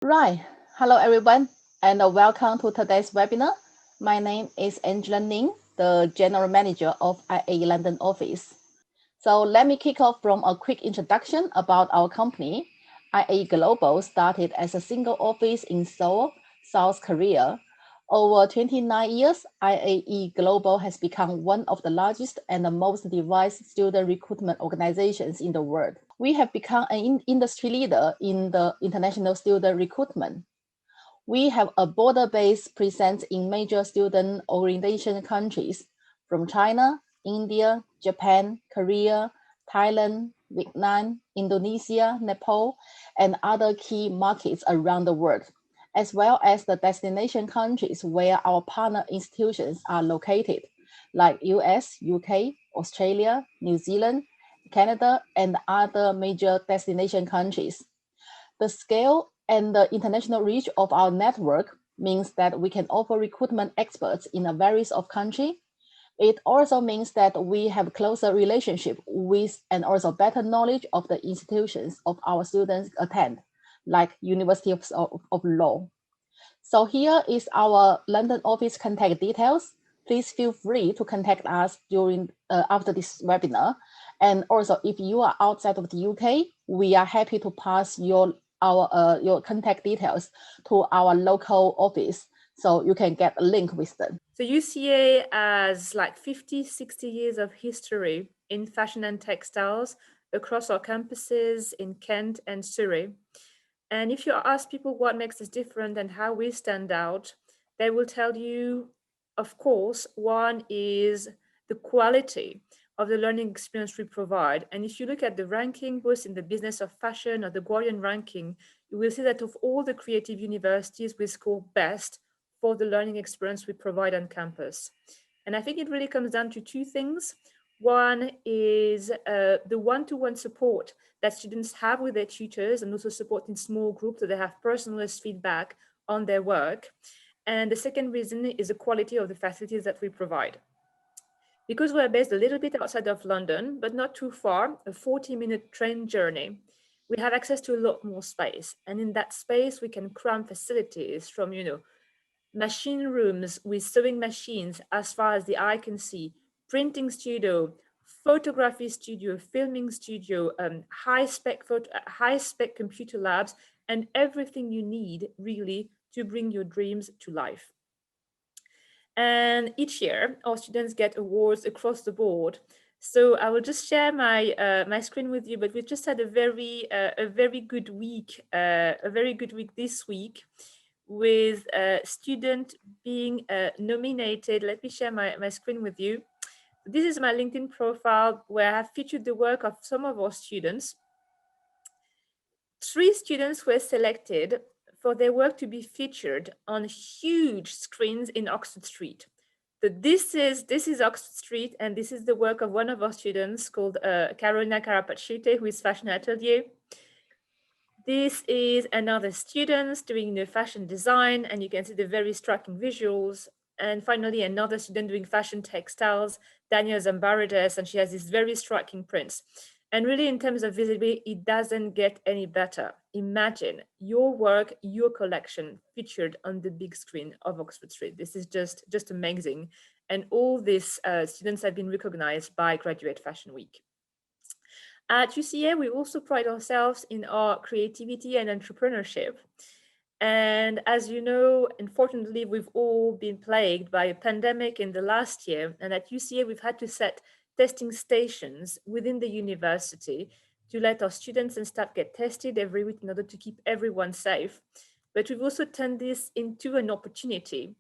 Right. Hello, everyone, and welcome to today's webinar. My name is Angela Ning, the General Manager of iaeLondon office. So let me kick off from a quick introduction about our company. iaeGlobal started as a single office in Seoul, South Korea. Over 29 years, iaeGlobal has become one of the largest and the most diverse student recruitment organizations in the world. We have become an industry leader in the international student recruitment. We have a border-based presence in major student orientation countries from China, India, Japan, Korea, Thailand, Vietnam, Indonesia, Nepal, and other key markets around the world, as well as the destination countries where our partner institutions are located, like US, UK, Australia, New Zealand, Canada, and other major destination countries. The scale and the international reach of our network means that we can offer recruitment experts in a variety of countries. It also means that we have closer relationship with and also better knowledge of the institutions of our students attend, like University of Law. So here is our London office contact details. Please feel free to contact us during after this webinar. And also, if you are outside of the UK, we are happy to pass your contact details to our local office so you can get a link with them. So UCA has like 50, 60 years of history in fashion and textiles across our campuses in Kent and Surrey. And if you ask people what makes us different and how we stand out, they will tell you, of course, one is the quality of the learning experience we provide. And if you look at the ranking, both in the business of fashion or the Guardian ranking, you will see that of all the creative universities, we score best for the learning experience we provide on campus. And I think it really comes down to two things. One is the one-to-one support that students have with their tutors and also support in small groups so they have personalized feedback on their work. And the second reason is the quality of the facilities that we provide. Because we're based a little bit outside of London, but not too far, a 40-minute train journey, we have access to a lot more space. And in that space, we can cram facilities from, machine rooms with sewing machines as far as the eye can see, printing studio, photography studio, filming studio, high spec computer labs, and everything you need really to bring your dreams to life. And each year, our students get awards across the board. So I will just share my screen with you. But we've just had a very good week, this week, with a student being nominated. Let me share my screen with you. This is my LinkedIn profile where I have featured the work of some of our students. 3 students were selected for their work to be featured on huge screens in Oxford Street. So this is Oxford Street, and this is the work of one of our students called Carolina Carapacciute, who is Fashion Atelier. This is another student doing the fashion design, and you can see the very striking visuals. And finally, another student doing fashion textiles, Daniel Zambarides, and she has these very striking prints. And really, in terms of visibility, it doesn't get any better. Imagine your work, your collection featured on the big screen of Oxford Street. This is just amazing. And all these students have been recognized by Graduate Fashion Week. At UCA, we also pride ourselves in our creativity and entrepreneurship. And as you know, unfortunately, we've all been plagued by a pandemic in the last year. And at UCA, we've had to set testing stations within the university to let our students and staff get tested every week in order to keep everyone safe. But we've also turned this into an opportunity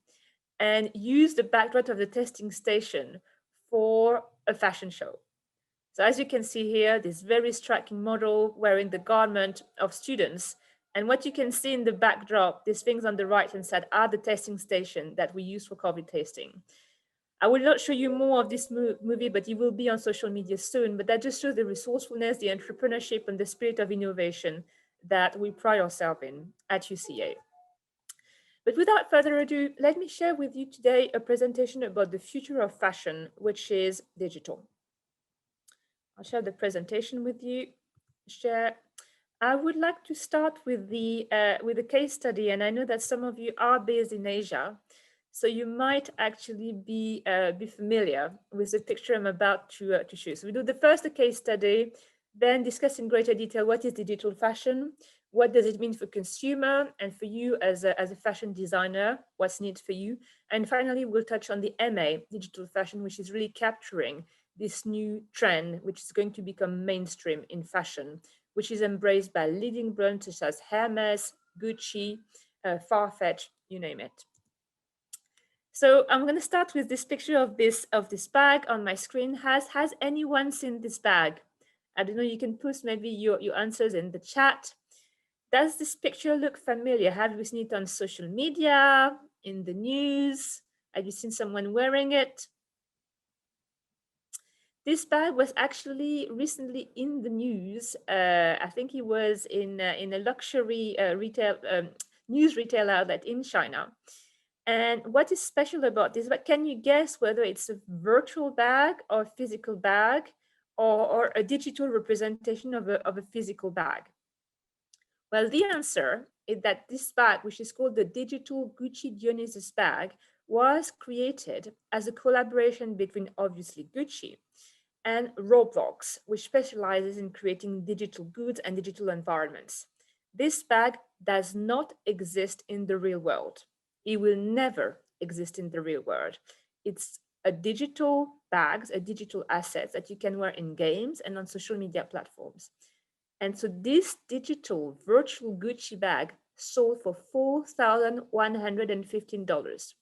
and used the backdrop of the testing station for a fashion show. So as you can see here, this very striking model wearing the garment of students. And what you can see in the backdrop, these things on the right-hand side are the testing station that we use for COVID testing. I will not show you more of this movie, but it will be on social media soon. But that just shows the resourcefulness, the entrepreneurship, and the spirit of innovation that we pride ourselves in at UCA. But without further ado, let me share with you today a presentation about the future of fashion, which is digital. I'll share the presentation with you. Share. I would like to start with the case study, and I know that some of you are based in Asia, so you might actually be familiar with the picture I'm about to show. So we do the first case study, then discuss in greater detail what is digital fashion, what does it mean for consumer, and for you as a fashion designer, what's needed for you, and finally we'll touch on the MA digital fashion, which is really capturing this new trend, which is going to become mainstream in fashion, which is embraced by leading brands such as Hermes, Gucci, Farfetch, you name it. So I'm going to start with this picture of this bag on my screen. Has anyone seen this bag? I don't know, you can post maybe your answers in the chat. Does this picture look familiar? Have you seen it on social media, in the news? Have you seen someone wearing it? This bag was actually recently in the news. I think it was in a luxury retail news retail outlet in China. And what is special about this? But can you guess whether it's a virtual bag or a physical bag, or a digital representation of a physical bag? Well, the answer is that this bag, which is called the digital Gucci Dionysus bag, was created as a collaboration between obviously Gucci and Roblox, which specializes in creating digital goods and digital environments. This bag does not exist in the real world. It will never exist in the real world. It's a digital bags, a digital asset that you can wear in games and on social media platforms. And so this digital virtual Gucci bag sold for $4,115,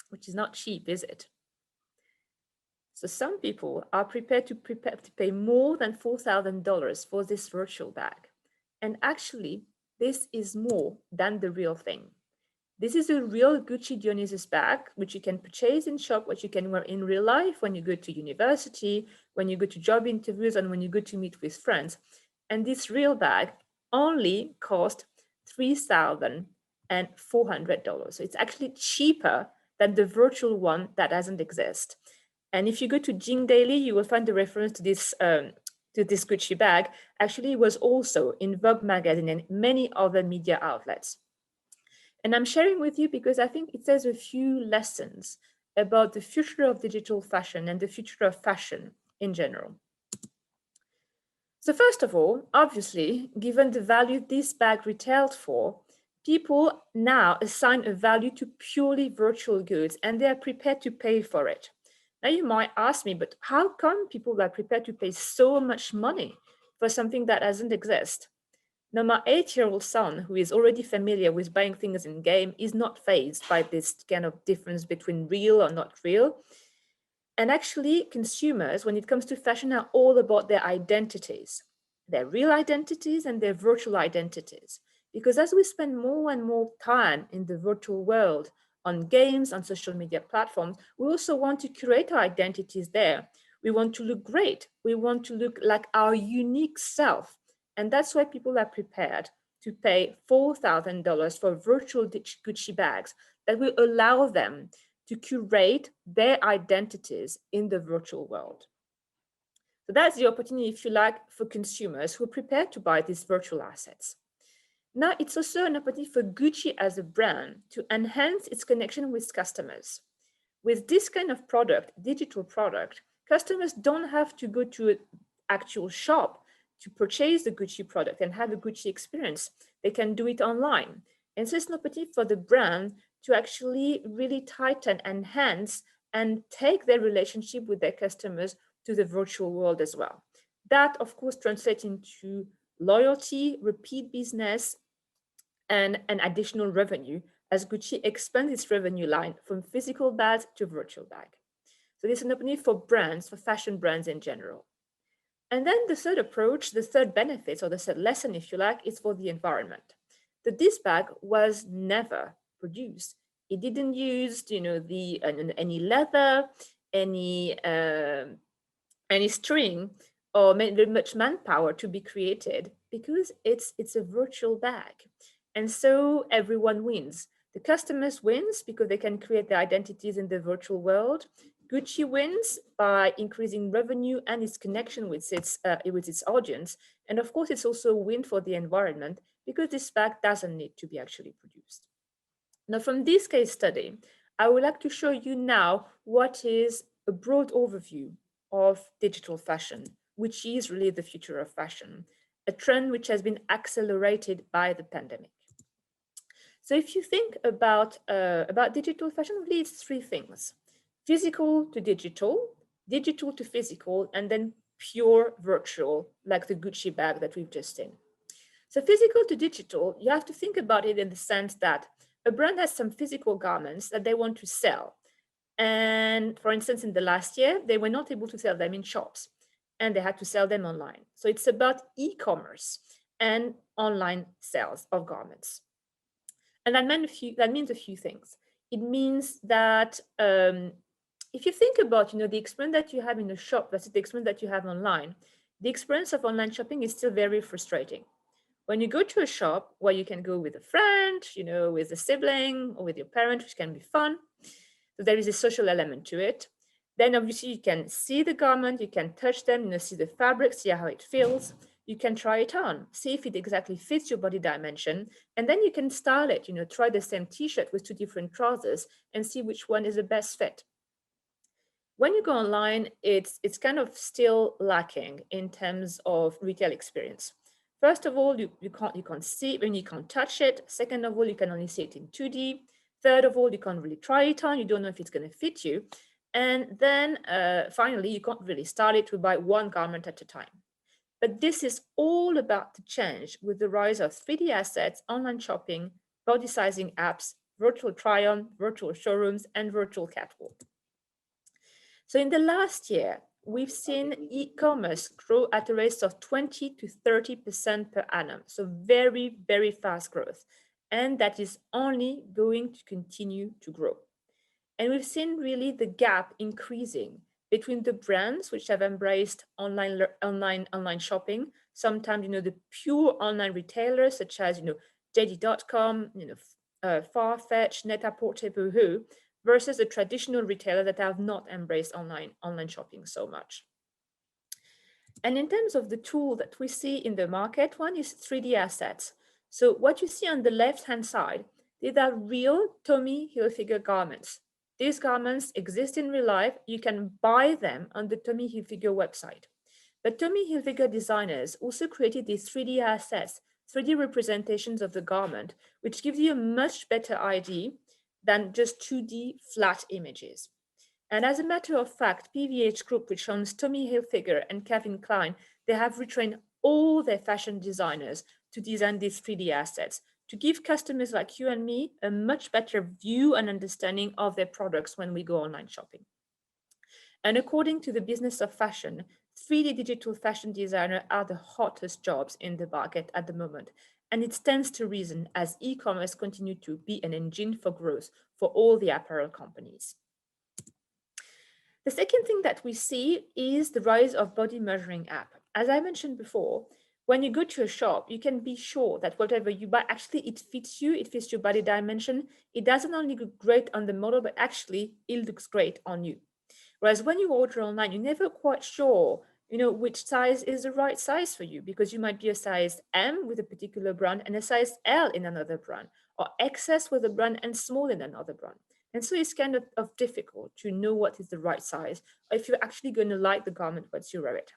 which is not cheap, is it? So some people are prepared to pay more than $4,000 for this virtual bag. And actually, this is more than the real thing. This is a real Gucci Dionysus bag, which you can purchase in shop, which you can wear in real life when you go to university, when you go to job interviews, and when you go to meet with friends. And this real bag only cost $3,400. So it's actually cheaper than the virtual one that doesn't exist. And if you go to Jing Daily, you will find the reference to this Gucci bag. Actually, it was also in Vogue magazine and many other media outlets. And I'm sharing with you because I think it says a few lessons about the future of digital fashion and the future of fashion in general. So first of all, obviously, given the value this bag retailed for, people now assign a value to purely virtual goods and they are prepared to pay for it. Now you might ask me, but how come people are prepared to pay so much money for something that doesn't exist? Now my 8-year-old son, who is already familiar with buying things in game, is not fazed by this kind of difference between real or not real. And actually, consumers, when it comes to fashion, are all about their identities, their real identities and their virtual identities. Because as we spend more and more time in the virtual world, on games, on social media platforms, we also want to curate our identities there. We want to look great. We want to look like our unique self. And that's why people are prepared to pay $4,000 for virtual Gucci bags that will allow them to curate their identities in the virtual world. So that's the opportunity, if you like, for consumers who are prepared to buy these virtual assets. Now, it's also an opportunity for Gucci as a brand to enhance its connection with customers. With this kind of product, digital product, customers don't have to go to an actual shop to purchase the Gucci product and have a Gucci experience. They can do it online. And so it's an opportunity for the brand to actually really tighten, enhance, and take their relationship with their customers to the virtual world as well. That, of course, translates into loyalty, repeat business, and an additional revenue as Gucci expands its revenue line from physical bag to virtual bag. So this is an opportunity for brands, for fashion brands in general. And then the third approach, the third benefit, or the third lesson, if you like, is for the environment. This bag was never produced. It didn't use, any leather, any string, or very much manpower to be created, because it's a virtual bag. And so everyone wins. The customers wins because they can create their identities in the virtual world. Gucci wins by increasing revenue and its connection with its audience. And of course, it's also a win for the environment because this bag doesn't need to be actually produced. Now, from this case study, I would like to show you now what is a broad overview of digital fashion, which is really the future of fashion, a trend which has been accelerated by the pandemic. So if you think about digital fashion, really it's three things: physical to digital, digital to physical, and then pure virtual, like the Gucci bag that we've just seen. So physical to digital, you have to think about it in the sense that a brand has some physical garments that they want to sell. And for instance, in the last year, they were not able to sell them in shops and they had to sell them online. So it's about e-commerce and online sales of garments. And that means a few things. It means that if you think about the experience that you have in a shop versus the experience that you have online, the experience of online shopping is still very frustrating. When you go to a shop where you can go with a friend, with a sibling or with your parent, which can be fun, so there is a social element to it. Then obviously you can see the garment, you can touch them, see the fabric, see how it feels. You can try it on, see if it exactly fits your body dimension, and then you can style it, try the same t-shirt with two different trousers and see which one is the best fit. When you go online, it's kind of still lacking in terms of retail experience. First of all, you can't see it when you can't touch it. Second of all, you can only see it in 2D. Third of all, you can't really try it on. You don't know if it's going to fit you. And then finally, you can't really style it to buy one garment at a time. But this is all about to change with the rise of 3D assets, online shopping, body sizing apps, virtual try-on, virtual showrooms, and virtual catwalk. So in the last year, we've seen e-commerce grow at a rate of 20 to 30% per annum. So very, very fast growth. And that is only going to continue to grow. And we've seen really the gap increasing between the brands which have embraced online shopping. Sometimes, the pure online retailers such as, JD.com, Farfetch, Net-a-Porter, Boohoo, versus the traditional retailers that have not embraced online shopping so much. And in terms of the tool that we see in the market, one is 3D assets. So what you see on the left-hand side, these are real Tommy Hilfiger garments. These garments exist in real life. You can buy them on the Tommy Hilfiger website. But Tommy Hilfiger designers also created these 3D assets, 3D representations of the garment, which gives you a much better idea than just 2D flat images. And as a matter of fact, PVH Group, which owns Tommy Hilfiger and Calvin Klein, they have retrained all their fashion designers to design these 3D assets to give customers like you and me a much better view and understanding of their products when we go online shopping. And according to the Business of Fashion, 3D digital fashion designers are the hottest jobs in the market at the moment. And it stands to reason as e-commerce continues to be an engine for growth for all the apparel companies. The second thing that we see is the rise of body measuring app. As I mentioned before, when you go to a shop, you can be sure that whatever you buy, actually it fits you, it fits your body dimension. It doesn't only look great on the model, but actually it looks great on you. Whereas when you order online, you're never quite sure, which size is the right size for you, because you might be a size M with a particular brand and a size L in another brand, or XS with a brand and small in another brand. And so it's kind of difficult to know what is the right size, or if you're actually going to like the garment once you wear it.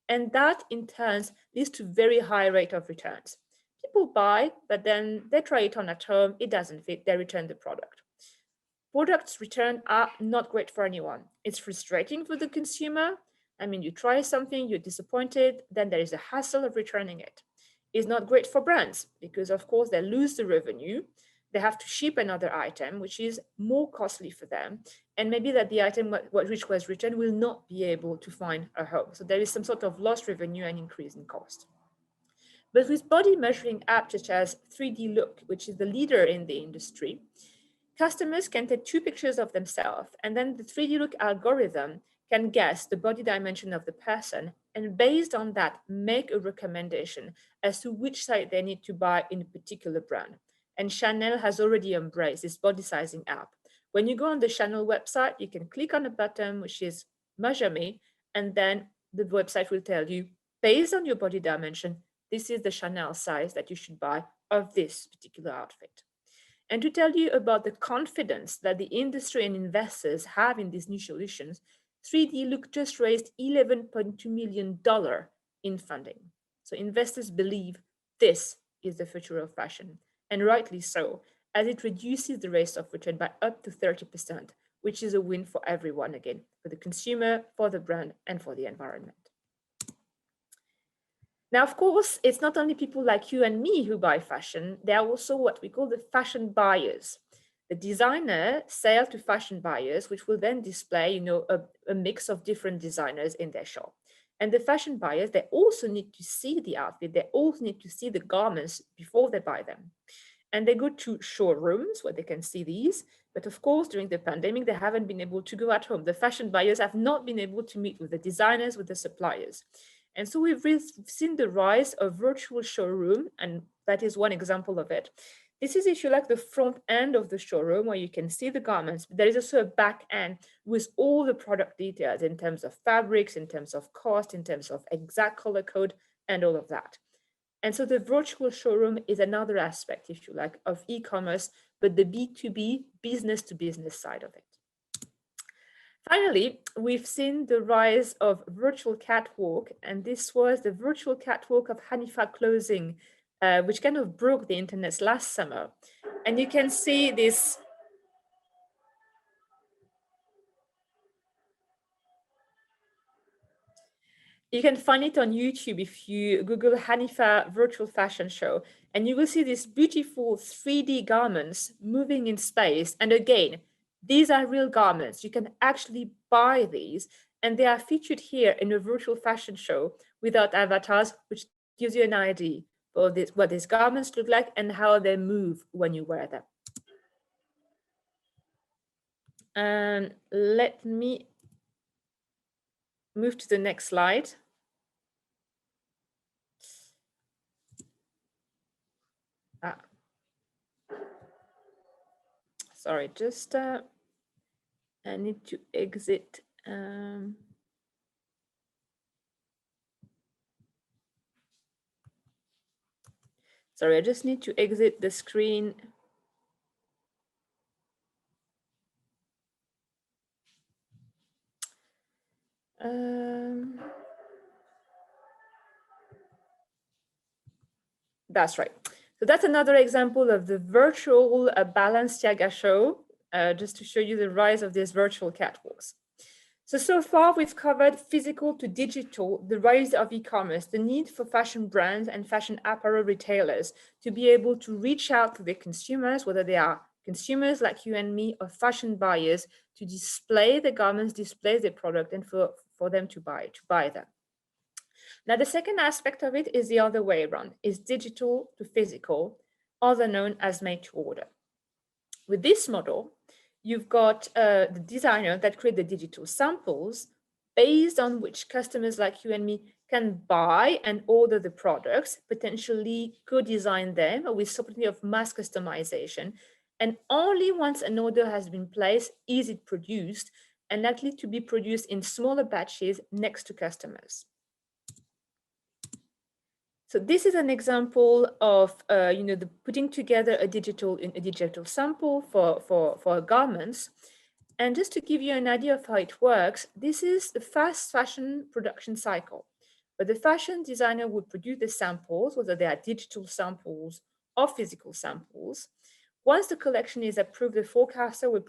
And that in turn leads to very high rate of returns. People buy, but then they try it on at home, it doesn't fit, they return the product. Products returned are not great for anyone. It's frustrating for the consumer. I mean, you try something, you're disappointed, then there is a hassle of returning it. It's not great for brands because, of course, they lose the revenue. They have to ship another item, which is more costly for them. And maybe that the item which was returned will not be able to find a home. So there is some sort of lost revenue and increase in cost. But with body measuring apps such as 3D Look, which is the leader in the industry, customers can take two pictures of themselves, and then the 3D Look algorithm can guess the body dimension of the person, and based on that, make a recommendation as to which size they need to buy in a particular brand. And Chanel has already embraced this body sizing app, When you go on the Chanel website, you can click on a button, which is measure me, and then the website will tell you, based on your body dimension, this is the Chanel size that you should buy of this particular outfit. And to tell you about the confidence that the industry and investors have in these new solutions, 3D Look just raised $11.2 million in funding. So investors believe this is the future of fashion, and rightly so, as it reduces the risk of return by up to 30%, which is a win for everyone again, for the consumer, for the brand, and for the environment. Now, of course, it's not only people like you and me who buy fashion, there are also what we call the fashion buyers. The designer sell to fashion buyers, which will then display, a mix of different designers in their shop. And the fashion buyers, they also need to see the outfit, they also need to see the garments before they buy them. And they go to showrooms where they can see these. But of course, during the pandemic, they haven't been able to go at home. The fashion buyers have not been able to meet with the designers, with the suppliers. And so we've seen the rise of virtual showroom, and that is one example of it. This is, if you like, the front end of the showroom where you can see the garments, but there is also a back end with all the product details in terms of fabrics, in terms of cost, in terms of exact color code, and all of that. And so the virtual showroom is another aspect, if you like, of e-commerce, but the B2B, business to business side of it. Finally, we've seen the rise of virtual catwalk, and this was the virtual catwalk of Hanifa clothing, which kind of broke the internet last summer. And you can see this. You can find it on YouTube if you Google Hanifa virtual fashion show, and you will see these beautiful 3D garments moving in space. And again, these are real garments. You can actually buy these, and they are featured here in a virtual fashion show without avatars, which gives you an idea of what these garments look like and how they move when you wear them. And let me move to the next slide. Sorry, just I need to exit. Sorry, I just need to exit the screen. That's right. So that's another example of the virtual Balenciaga show, just to show you the rise of these virtual catwalks. So far we've covered physical to digital, the rise of e-commerce, the need for fashion brands and fashion apparel retailers to be able to reach out to their consumers, whether they are consumers like you and me or fashion buyers, to display the garments, display the product, and for them to buy them. Now, the second aspect of it is the other way around, is digital to physical, other known as made to order. With this model, you've got the designer that create the digital samples based on which customers like you and me can buy and order the products, potentially co-design them with something of mass customization. And only once an order has been placed is it produced, and likely to be produced in smaller batches next to customers. So this is an example of the putting together a digital sample for garments. And just to give you an idea of how it works, this is the fast fashion production cycle, where the fashion designer would produce the samples, whether they are digital samples or physical samples. Once the collection is approved, the forecaster will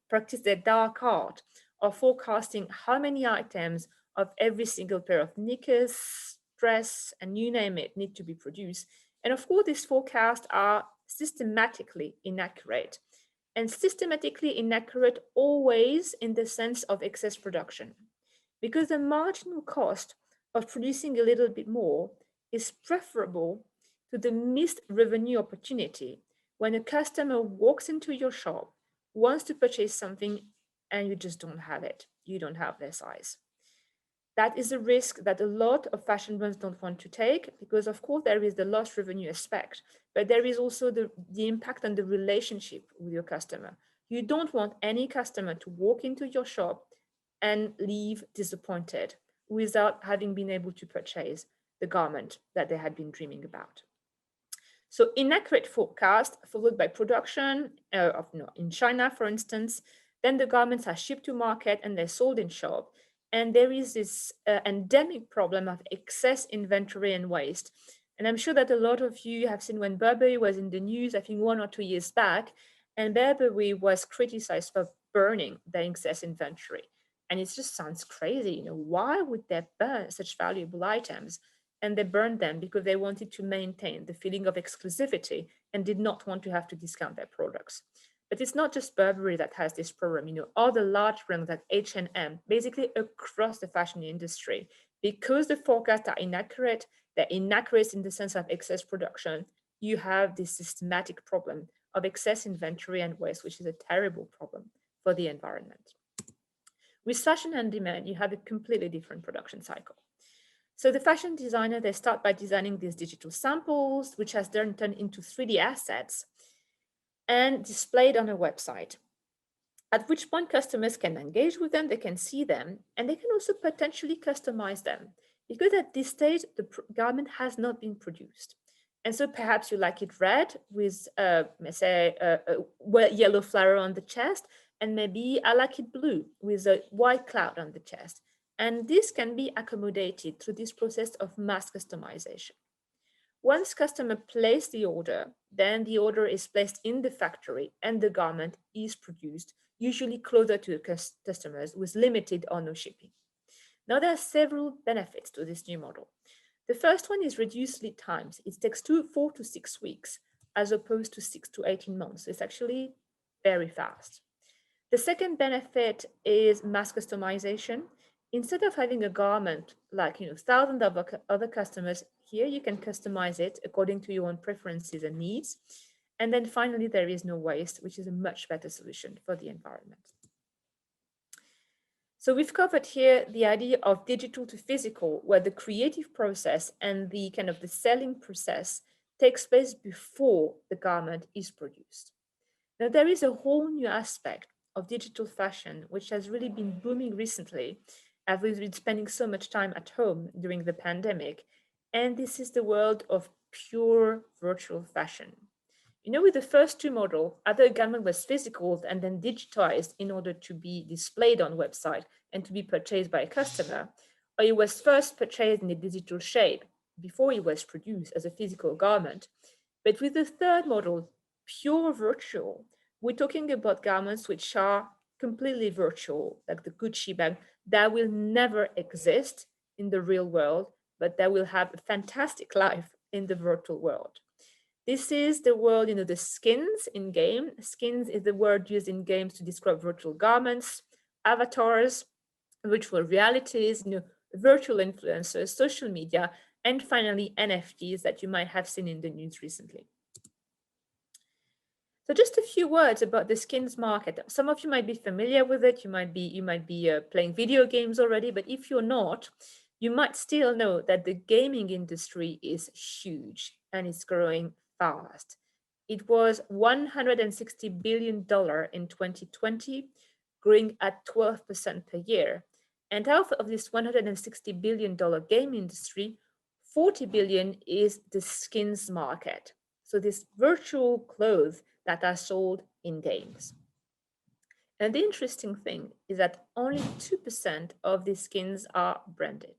practice their dark art of forecasting how many items of every single pair of knickers, dress, and you name it need to be produced. And of course, these forecasts are systematically inaccurate. And systematically inaccurate always in the sense of excess production, because the marginal cost of producing a little bit more is preferable to the missed revenue opportunity when a customer walks into your shop, wants to purchase something, and you just don't have it. You don't have their size. That is a risk that a lot of fashion brands don't want to take, because of course there is the lost revenue aspect, but there is also the impact on the relationship with your customer. You don't want any customer to walk into your shop and leave disappointed without having been able to purchase the garment that they had been dreaming about. So inaccurate forecast followed by production in China, for instance, then the garments are shipped to market and they're sold in shop. And there is this endemic problem of excess inventory and waste. And I'm sure that a lot of you have seen when Burberry was in the news, I think 1 or 2 years back, and Burberry was criticized for burning their excess inventory. And it just sounds crazy. Why would they burn such valuable items? And they burned them because they wanted to maintain the feeling of exclusivity and did not want to have to discount their products. But it's not just Burberry that has this problem. All the large brands like H&M, basically across the fashion industry, because the forecasts are inaccurate, they're inaccurate in the sense of excess production, you have this systematic problem of excess inventory and waste, which is a terrible problem for the environment. With fashion and demand, you have a completely different production cycle. So the fashion designer, they start by designing these digital samples, which has then turned into 3D assets and displayed on a website, at which point customers can engage with them, they can see them, and they can also potentially customize them, because at this stage, the garment has not been produced. And so perhaps you like it red with, let's say, a yellow flower on the chest, and maybe I like it blue with a white cloud on the chest. And this can be accommodated through this process of mass customization. Once customer place the order, then the order is placed in the factory and the garment is produced, usually closer to the customers with limited or no shipping. Now there are several benefits to this new model. The first one is reduced lead times. It takes 4 to 6 weeks as opposed to 6 to 18 months. It's actually very fast. The second benefit is mass customization. Instead of having a garment like thousands of other customers, here you can customize it according to your own preferences and needs. And then finally, there is no waste, which is a much better solution for the environment. So we've covered here the idea of digital to physical, where the creative process and the kind of the selling process takes place before the garment is produced. Now, there is a whole new aspect of digital fashion, which has really been booming recently, as we've been spending so much time at home during the pandemic. And this is the world of pure virtual fashion. With the first two models, either a garment was physical and then digitized in order to be displayed on website and to be purchased by a customer, or it was first purchased in a digital shape before it was produced as a physical garment. But with the third model, pure virtual, we're talking about garments which are completely virtual, like the Gucci bag, that will never exist in the real world, but that will have a fantastic life in the virtual world. This is the world, the skins in game. Skins is the word used in games to describe virtual garments, avatars, virtual realities, virtual influencers, social media, and finally NFTs that you might have seen in the news recently. So just a few words about the skins market. Some of you might be familiar with it. You might be playing video games already, but if you're not, you might still know that the gaming industry is huge and it's growing fast. It was $160 billion in 2020, growing at 12% per year. And out of this $160 billion game industry, 40 billion is the skins market. So this virtual clothes that are sold in games. And the interesting thing is that only 2% of these skins are branded.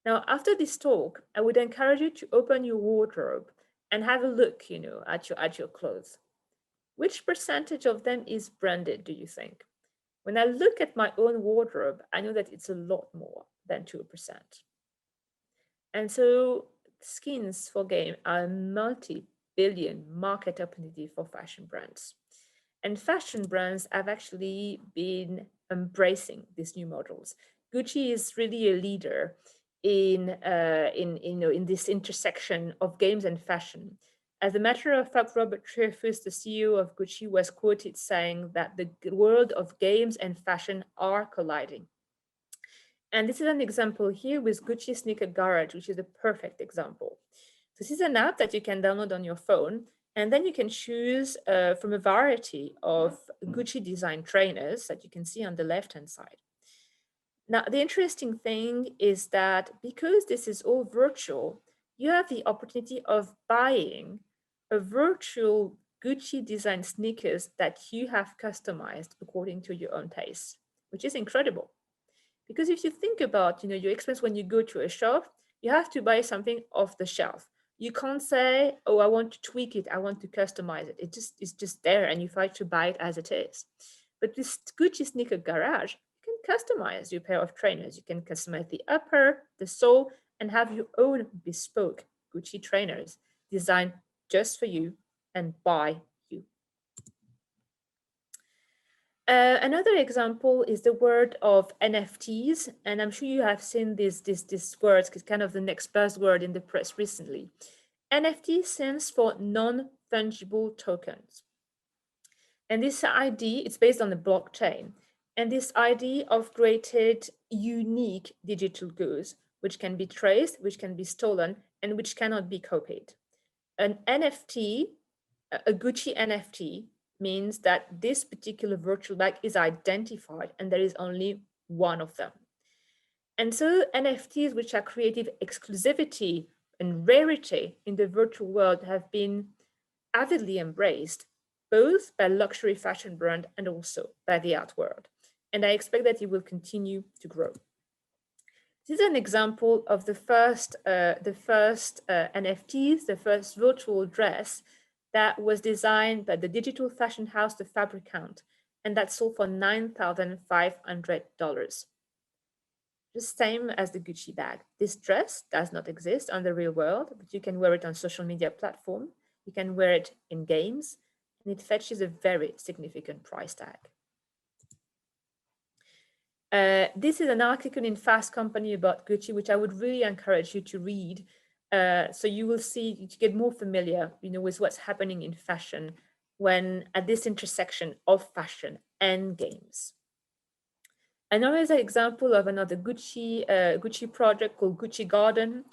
Now, after this talk, I would encourage you to open your wardrobe and have a look, at your clothes. Which percentage of them is branded, do you think? When I look at my own wardrobe, I know that it's a lot more than 2%. And so skins for game are a multi-billion market opportunity for fashion brands. And fashion brands have actually been embracing these new models. Gucci is really a leader in this intersection of games and fashion. As a matter of fact, Robert Dreyfus, the CEO of Gucci, was quoted saying that the world of games and fashion are colliding. And this is an example here with Gucci Sneaker Garage, which is a perfect example. This is an app that you can download on your phone, And then you can choose from a variety of Gucci design trainers that you can see on the left-hand side. Now, the interesting thing is that because this is all virtual, you have the opportunity of buying a virtual Gucci design sneakers that you have customized according to your own taste, which is incredible. Because if you think about, your experience when you go to a shop, you have to buy something off the shelf. You can't say, oh, I want to tweak it, I want to customize it. It's just there and you try to buy it as it is. But with Gucci Sneaker Garage, you can customize your pair of trainers. You can customize the upper, the sole, and have your own bespoke Gucci trainers designed just for you and by you. Another example is the word of NFTs, and I'm sure you have seen this word. It's kind of the next buzzword in the press recently. NFT stands for non-fungible tokens. And this ID, it's based on the blockchain. And this idea of created unique digital goods, which can be traced, which can be stolen, and which cannot be copied. An NFT, a Gucci NFT, means that this particular virtual bag is identified and there is only one of them. And so NFTs, which are creative exclusivity and rarity in the virtual world, have been avidly embraced both by luxury fashion brand and also by the art world. And I expect that it will continue to grow. This is an example of the first NFTs, the first virtual dress that was designed by the digital fashion house, The Fabricant, and that sold for $9,500. The same as the Gucci bag. This dress does not exist on the real world, but you can wear it on social media platform. You can wear it in games, and it fetches a very significant price tag. This is an article in Fast Company about Gucci, which I would really encourage you to read. So you will see, to get more familiar, with what's happening in fashion when at this intersection of fashion and games. Another example of another Gucci project called Gucci Garden.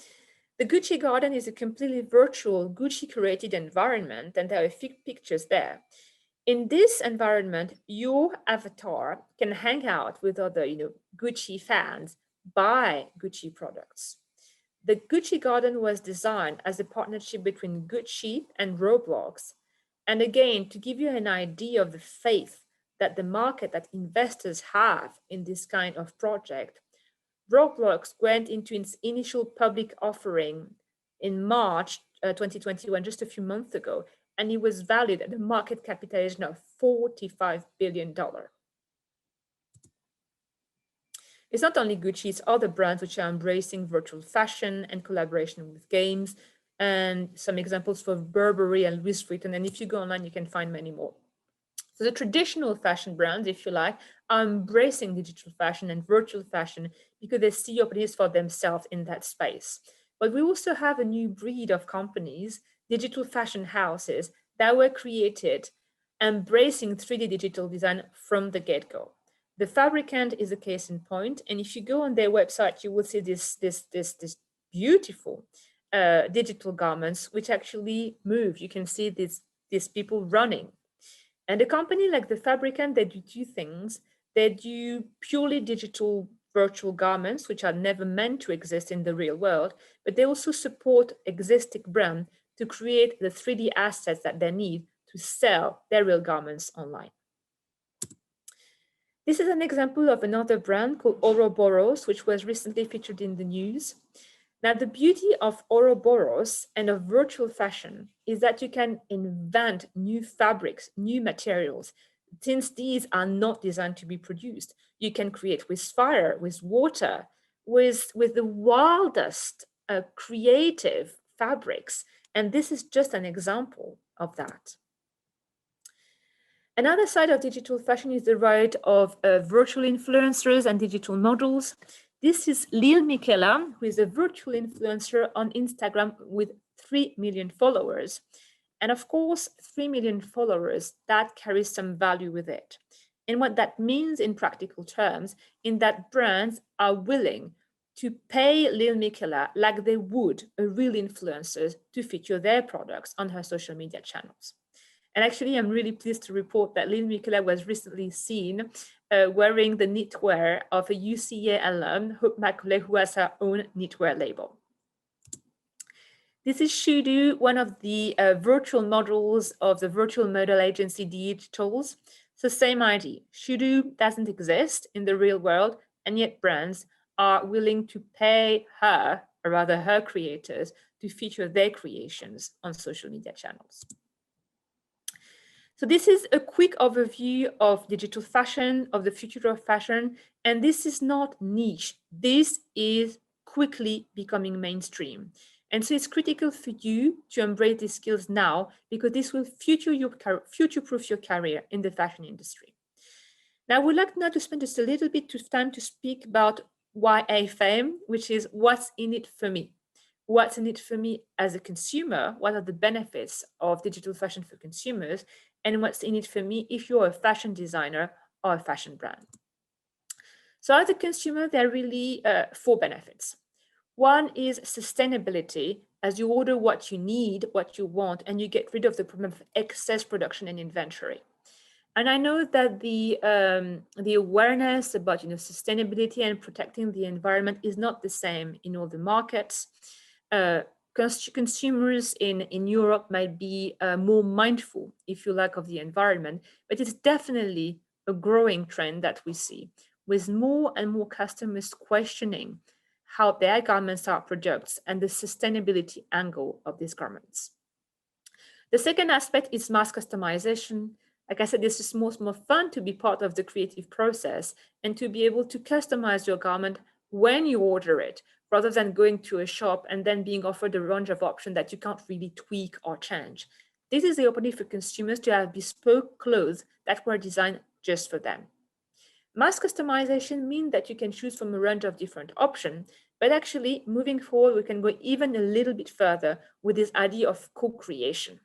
The Gucci Garden is a completely virtual Gucci curated environment, and there are a few pictures there. In this environment, your avatar can hang out with other, Gucci fans, buy Gucci products. The Gucci Garden was designed as a partnership between Gucci and Roblox. And again, to give you an idea of the faith that the market, that investors have in this kind of project, Roblox went into its initial public offering in March 2021, just a few months ago, and it was valued at a market capitalization of $45 billion. It's not only Gucci, it's other brands which are embracing virtual fashion and collaboration with games, and some examples for Burberry and Louis Vuitton. And if you go online, you can find many more. So the traditional fashion brands, if you like, are embracing digital fashion and virtual fashion because they see opportunities for themselves in that space. But we also have a new breed of companies, digital fashion houses, that were created embracing 3D digital design from the get-go. The Fabricant is a case in point, and if you go on their website, you will see this beautiful digital garments which actually move. You can see these people running. And a company like the Fabricant, they do two things. They do purely digital virtual garments, which are never meant to exist in the real world, but they also support existing brands to create the 3D assets that they need to sell their real garments online. This is an example of another brand called Ouroboros, which was recently featured in the news. Now, the beauty of Ouroboros and of virtual fashion is that you can invent new fabrics, new materials, since these are not designed to be produced. You can create with fire, with water, with the wildest creative fabrics. And this is just an example of that. Another side of digital fashion is the rise of virtual influencers and digital models. This is Lil Michaela, who is a virtual influencer on Instagram with 3 million followers. And of course, 3 million followers, that carries some value with it. And what that means in practical terms, in that brands are willing to pay Lil Miquela like they would a real influencer to feature their products on her social media channels. And actually, I'm really pleased to report that Lil Miquela was recently seen wearing the knitwear of a UCA alum, Hope Macaulay, who has her own knitwear label. This is Shudu, one of the virtual models of the virtual model agency Digitals. So same idea. Shudu doesn't exist in the real world, and yet brands are willing to pay her, or rather her creators, to feature their creations on social media channels. So this is a quick overview of digital fashion, of the future of fashion, and this is not niche. This is quickly becoming mainstream. And so it's critical for you to embrace these skills now, because this will future-proof your career in the fashion industry. Now, I would like now to spend just a little bit of time to speak about iaeFame, which is what's in it for me. What's in it for me as a consumer? What are the benefits of digital fashion for consumers? And what's in it for me if you're a fashion designer or a fashion brand? So as a consumer, there are really 4 benefits. One is sustainability, as you order what you need, what you want, and you get rid of the problem of excess production and inventory. And I know that the awareness about sustainability and protecting the environment is not the same in all the markets. Consumers in Europe might be more mindful, if you like, of the environment, but it's definitely a growing trend that we see, with more and more customers questioning how their garments are produced and the sustainability angle of these garments. The second aspect is mass customization. Like I said, it's just more fun to be part of the creative process and to be able to customize your garment when you order it, rather than going to a shop and then being offered a range of options that you can't really tweak or change. This is the opportunity for consumers to have bespoke clothes that were designed just for them. Mass customization means that you can choose from a range of different options, but actually moving forward, we can go even a little bit further with this idea of co-creation.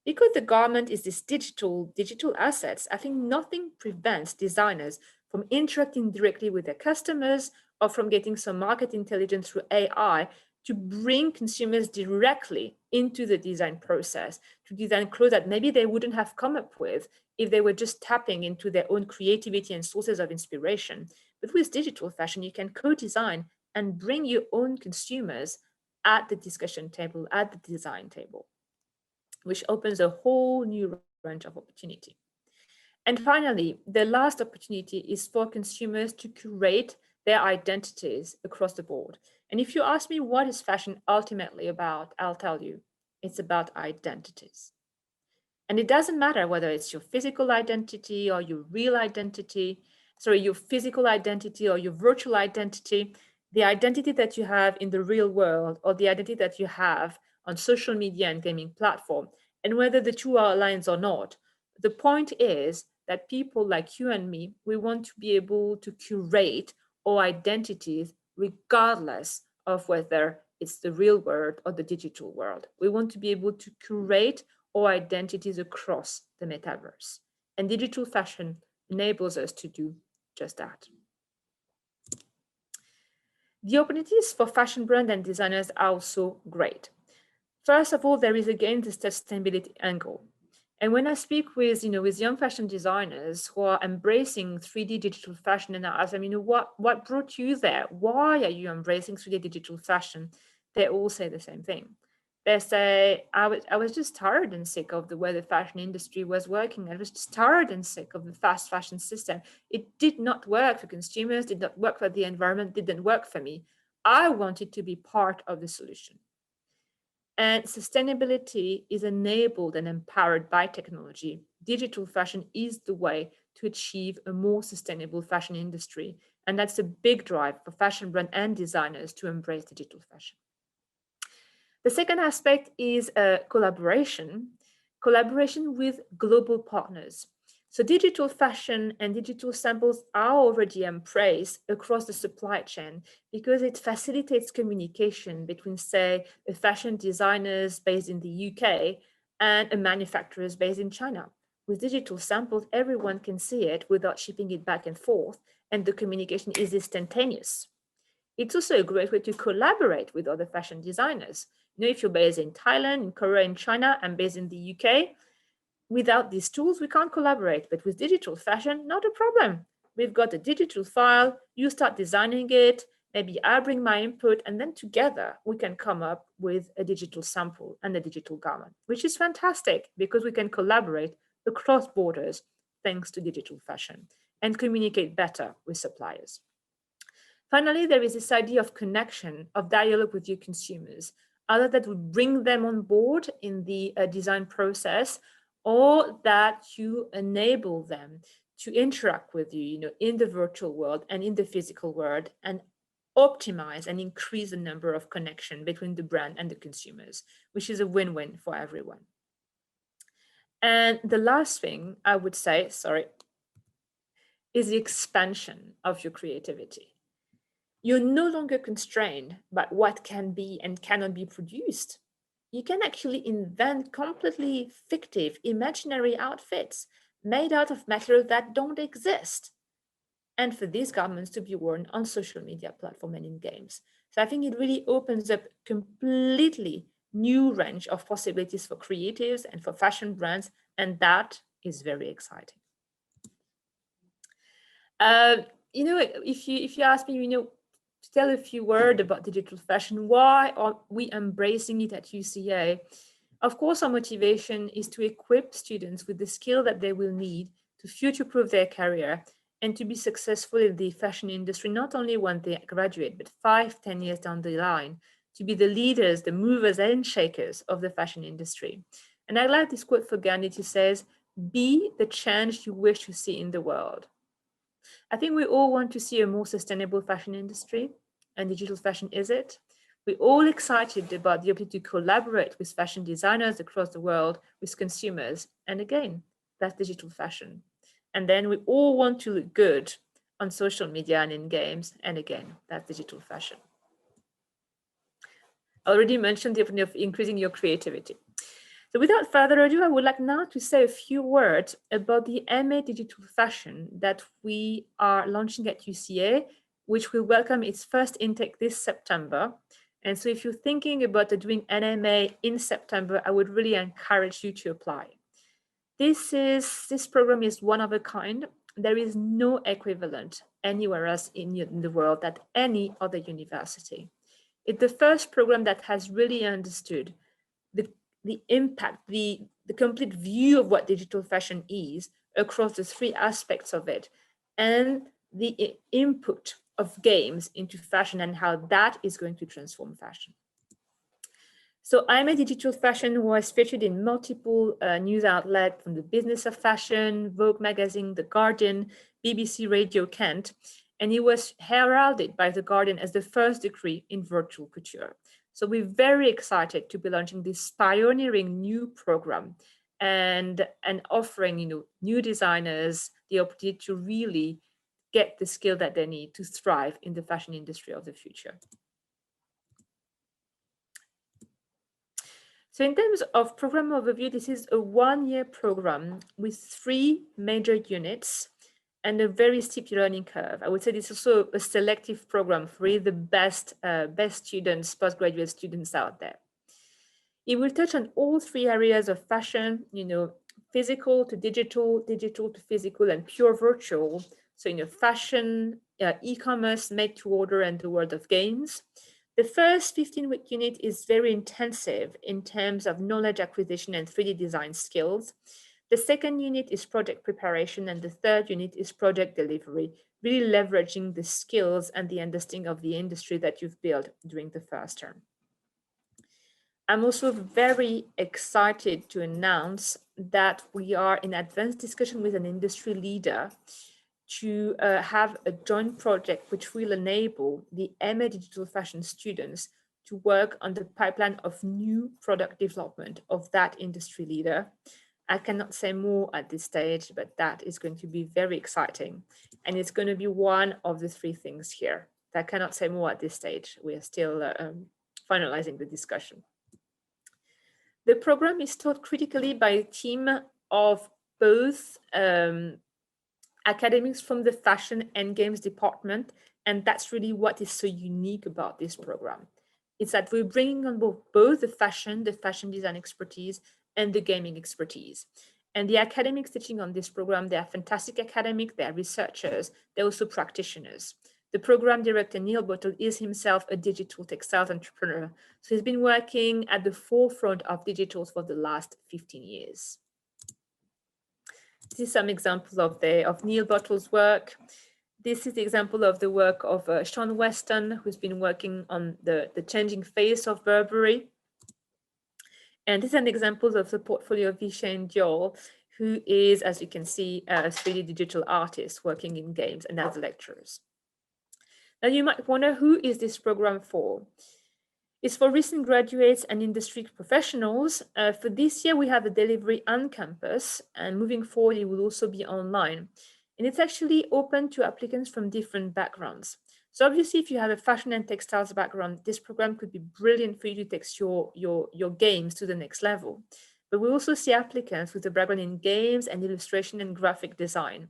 Because the garment is this digital assets, I think nothing prevents designers from interacting directly with their customers or from getting some market intelligence through AI to bring consumers directly into the design process, to design clothes that maybe they wouldn't have come up with if they were just tapping into their own creativity and sources of inspiration. But with digital fashion, you can co-design and bring your own consumers at the discussion table, at the design table, which opens a whole new range of opportunity. And finally, the last opportunity is for consumers to curate their identities across the board. And if you ask me what is fashion ultimately about, I'll tell you, it's about identities. And it doesn't matter whether it's your physical identity or your real identity, your physical identity or your virtual identity, the identity that you have in the real world or the identity that you have on social media and gaming platform, and whether the two are aligned or not. The point is that people like you and me, we want to be able to curate our identities regardless of whether it's the real world or the digital world. We want to be able to curate our identities across the metaverse. And digital fashion enables us to do just that. The opportunities for fashion brands and designers are also great. First of all, there is again the sustainability angle. And when I speak with, with young fashion designers who are embracing 3D digital fashion, and I ask them, what brought you there? Why are you embracing 3D digital fashion? They all say the same thing. They say, I was just tired and sick of the way the fashion industry was working. I was just tired and sick of the fast fashion system. It did not work for consumers, did not work for the environment, didn't work for me. I wanted to be part of the solution. And sustainability is enabled and empowered by technology. Digital fashion is the way to achieve a more sustainable fashion industry. And that's a big drive for fashion brand and designers to embrace digital fashion. The second aspect is collaboration with global partners. So digital fashion and digital samples are already embraced across the supply chain because it facilitates communication between, say, a fashion designers based in the UK and a manufacturers based in China. With digital samples, everyone can see it without shipping it back and forth, and the communication is instantaneous. It's also a great way to collaborate with other fashion designers. You know, if you're based in Thailand, in Korea, in China, I'm based in the UK, without these tools, we can't collaborate. But with digital fashion, not a problem. We've got a digital file, you start designing it, maybe I bring my input, and then together we can come up with a digital sample and a digital garment, which is fantastic because we can collaborate across borders thanks to digital fashion and communicate better with suppliers. Finally, there is this idea of connection, of dialogue with your consumers, either that would bring them on board in the design process, or that you enable them to interact with you, in the virtual world and in the physical world, and optimize and increase the number of connection between the brand and the consumers, which is a win-win for everyone. And the last thing I would say, is the expansion of your creativity. You're no longer constrained by what can be and cannot be produced. You can actually invent completely fictive, imaginary outfits made out of materials that don't exist, and for these garments to be worn on social media platforms and in games. So I think it really opens up completely new range of possibilities for creatives and for fashion brands, and that is very exciting. If you ask me, to tell a few words about digital fashion, why are we embracing it at UCA? Of course, our motivation is to equip students with the skill that they will need to future-proof their career and to be successful in the fashion industry, not only when they graduate, but 5-10 years down the line, to be the leaders, the movers and shakers of the fashion industry. And I like this quote for Gandhi. He says, "Be the change you wish to see in the world." I think we all want to see a more sustainable fashion industry, and digital fashion is it. We're all excited about the ability to collaborate with fashion designers across the world, with consumers, and again, that's digital fashion. And then we all want to look good on social media and in games, and again, that's digital fashion. I already mentioned the opportunity of increasing your creativity. So without further ado, I would like now to say a few words about the MA Digital Fashion that we are launching at UCA, which will welcome its first intake this September. And so if you're thinking about doing an MA in September, I would really encourage you to apply. This program is one of a kind. There is no equivalent anywhere else in the world at any other university. It's the first program that has really understood the impact, the complete view of what digital fashion is across the three aspects of it, and the input of games into fashion and how that is going to transform fashion. So IMA Digital Fashion was featured in multiple news outlets, from the Business of Fashion, Vogue magazine, The Guardian, BBC Radio Kent, and it was heralded by The Guardian as the first degree in virtual couture. So we're very excited to be launching this pioneering new program and offering new designers the opportunity to really get the skill that they need to thrive in the fashion industry of the future. So in terms of program overview, this is a one-year program with 3 major units and a very steep learning curve. I would say this is also a selective program for really the best students, postgraduate students out there. It will touch on all 3 areas of fashion, physical to digital, digital to physical, and pure virtual. So, fashion, e-commerce, make to order, and the world of games. The first 15-week unit is very intensive in terms of knowledge acquisition and 3D design skills. The second unit is project preparation, and the third unit is project delivery, really leveraging the skills and the understanding of the industry that you've built during the first term. I'm also very excited to announce that we are in advanced discussion with an industry leader to have a joint project which will enable the MA Digital Fashion students to work on the pipeline of new product development of that industry leader. I cannot say more at this stage, but that is going to be very exciting. And it's going to be one of the 3 things here. I cannot say more at this stage. We are still finalizing the discussion. The program is taught critically by a team of both academics from the fashion and games department And that's really what is so unique about this program. It's that we're bringing on both the fashion design expertise, and the gaming expertise. And the academics teaching on this program, they are fantastic academics, they are researchers, they're also practitioners. The program director, Neil Bottle, is himself a digital textiles entrepreneur. So he's been working at the forefront of digitals for the last 15 years. This is some examples of Neil Bottle's work. This is the example of the work of Sean Weston, who's been working on the changing face of Burberry. And this is an example of the portfolio of Vishen Diol, who is, as you can see, a 3D digital artist working in games and as lecturers. Now you might wonder, who is this program for? It's for recent graduates and industry professionals. For this year, we have a delivery on campus, and moving forward, it will also be online. And it's actually open to applicants from different backgrounds. So obviously, if you have a fashion and textiles background, this program could be brilliant for you to take your games to the next level. But we also see applicants with a background in games and illustration and graphic design.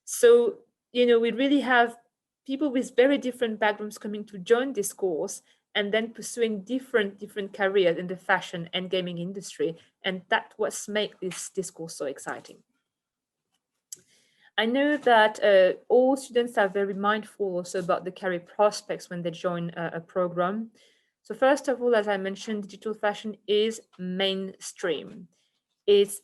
So, we really have people with very different backgrounds coming to join this course and then pursuing different careers in the fashion and gaming industry. And that's what makes this course so exciting. I know that all students are very mindful also about the career prospects when they join a program. So first of all, as I mentioned, digital fashion is mainstream. It's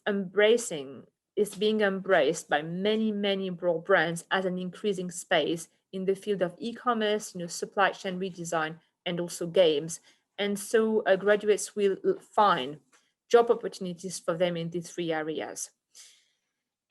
being embraced by many broad brands as an increasing space in the field of e-commerce, supply chain redesign, and also games. And so graduates will find job opportunities for them in these three areas.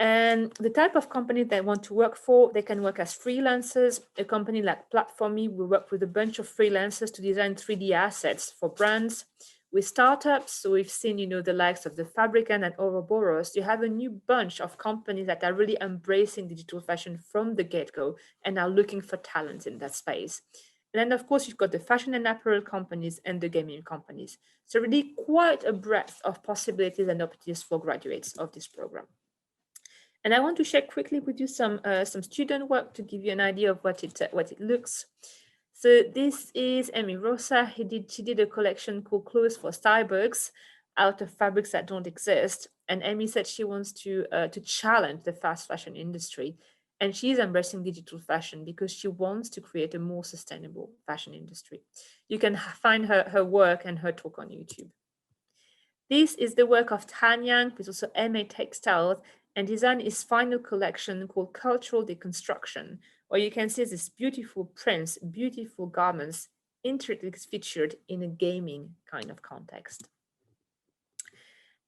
And the type of company they want to work for, they can work as freelancers. A company like Platformy will work with a bunch of freelancers to design 3D assets for brands. With startups, so we've seen, the likes of the Fabricant and Ouroboros, you have a new bunch of companies that are really embracing digital fashion from the get-go and are looking for talent in that space. And then, of course, you've got the fashion and apparel companies and the gaming companies. So really quite a breadth of possibilities and opportunities for graduates of this program. And I want to share quickly with you some student work to give you an idea of what it looks. So this is Amy Rosa. She did a collection called Clothes for Cyborgs out of fabrics that don't exist. And Amy said she wants to challenge the fast fashion industry. And she's embracing digital fashion because she wants to create a more sustainable fashion industry. You can find her work and her talk on YouTube. This is the work of Tanyang, who's also MA Textiles, and designed his final collection called Cultural Deconstruction, where you can see these beautiful prints, beautiful garments, intricately featured in a gaming kind of context.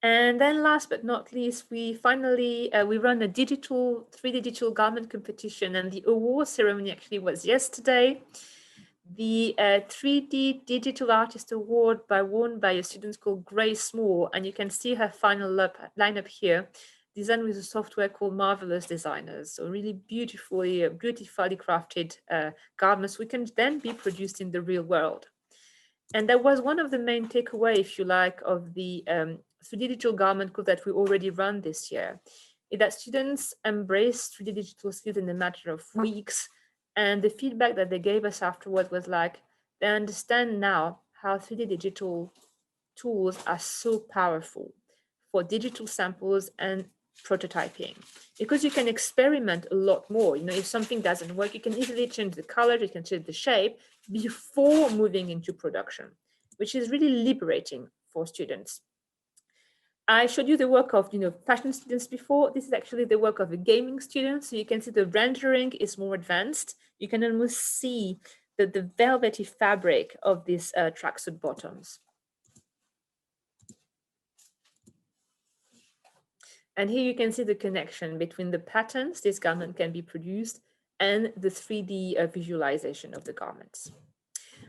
And then last but not least, we finally, we run a 3D digital garment competition, and the award ceremony actually was yesterday. The 3D Digital Artist Award won by a student called Grace Small, and you can see her final lineup here, designed with a software called Marvelous Designers. So really beautifully crafted garments which can then be produced in the real world. And that was one of the main takeaway, if you like, of the 3D digital garment course that we already run this year, is that students embrace 3D digital skills in a matter of weeks. And the feedback that they gave us afterwards was like, they understand now how 3D digital tools are so powerful for digital samples and prototyping, because you can experiment a lot more. If something doesn't work, you can easily change the color, you can change the shape before moving into production, which is really liberating for students. I showed you the work of fashion students before. This is actually the work of a gaming student. So you can see the rendering is more advanced. You can almost see the velvety fabric of these tracksuit bottoms. And here you can see the connection between the patterns this garment can be produced and the 3D visualization of the garments.